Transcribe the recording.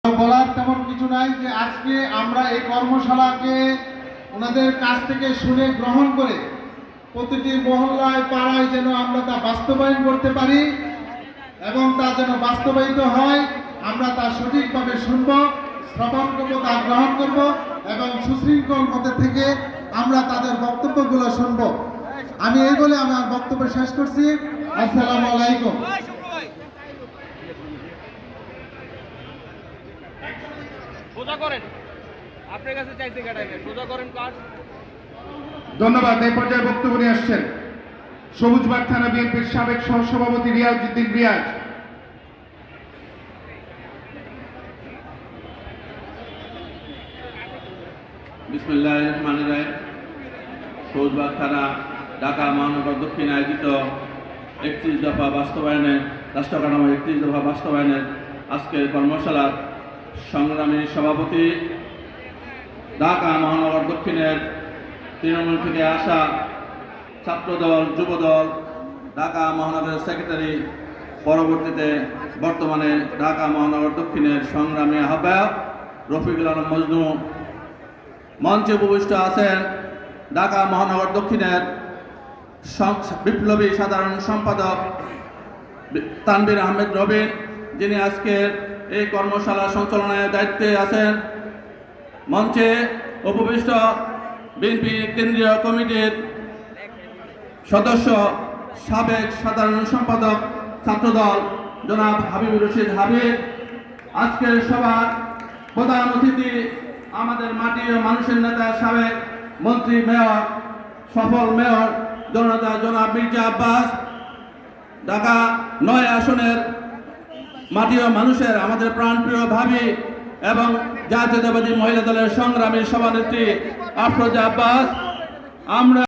বলার তেমন কিছু নাই যে আজকে আমরা এই কর্মশালাকে ওনাদের কাছ থেকে শুনে গ্রহণ করে প্রতিটি মহল্লায় পাড়ায় যেন আমরা তা বাস্তবায়ন করতে পারি এবং তা যেন বাস্তবায়িত হয়, আমরা তা সঠিকভাবে শুনব, শ্রবণ করব, তা গ্রহণ করব এবং সুশৃঙ্খল মতে থেকে আমরা তাদের বক্তব্যগুলো শুনব। আমি এই বলে আমার বক্তব্য শেষ করছি। আসসালামু আলাইকুম। ধন্যবাদ। এই পর্যায়ে বক্তব্য নিয়ে আসছেন সবুজবাগ থানা বিএনপির সাবেক সহসভাপতি রিয়াজউদ্দিন রিয়াজ। বিসমিল্লাহির রহমানির রহিম। সবুজবাগ থানা ঢাকা মহানগর দক্ষিণ আয়োজিত 31 দফা বাস্তবায়নের রাষ্ট্র কাঠামো 31 দফা বাস্তবায়নের আজকের কর্মশালার সংগ্রামী সভাপতি, ঢাকা মহানগর দক্ষিণের তৃণমূল থেকে আসা ছাত্রদল, যুবদল, ঢাকা মহানগরের সেক্রেটারি, পরবর্তীতে বর্তমানে ঢাকা মহানগর দক্ষিণের সংগ্রামী আহ্বায়ক রফিকুল আলম মজনু। মঞ্চে উপবিষ্ট আছেন ঢাকা মহানগর দক্ষিণের বিপ্লবী সাধারণ সম্পাদক তানভীর আহমেদ রবিন, যিনি আজকের এই কর্মশালা সঞ্চালনায় দায়িত্বে আছেন। মঞ্চে উপবিষ্ট বিএনপি কেন্দ্রীয় কমিটির সদস্য, সাবেক সাধারণ সম্পাদক ছাত্রদল জনাব হাবিবুর রশিদ হাবিব। আজকের সভার প্রধান অতিথি আমাদের মাটি ও মানুষের নেতা, সাবেক মন্ত্রী, মেয়র, সফল মেয়র জননেতা জনাব মির্জা আব্বাস। ঢাকা 9 আসনের মাটি ও মানুষের আমাদের প্রাণপ্রিয় ভাবি এবং জাতীয়তাবাদী মহিলা দলের সংগ্রামী সভানেত্রী আফরোজা আব্বাস। আমরা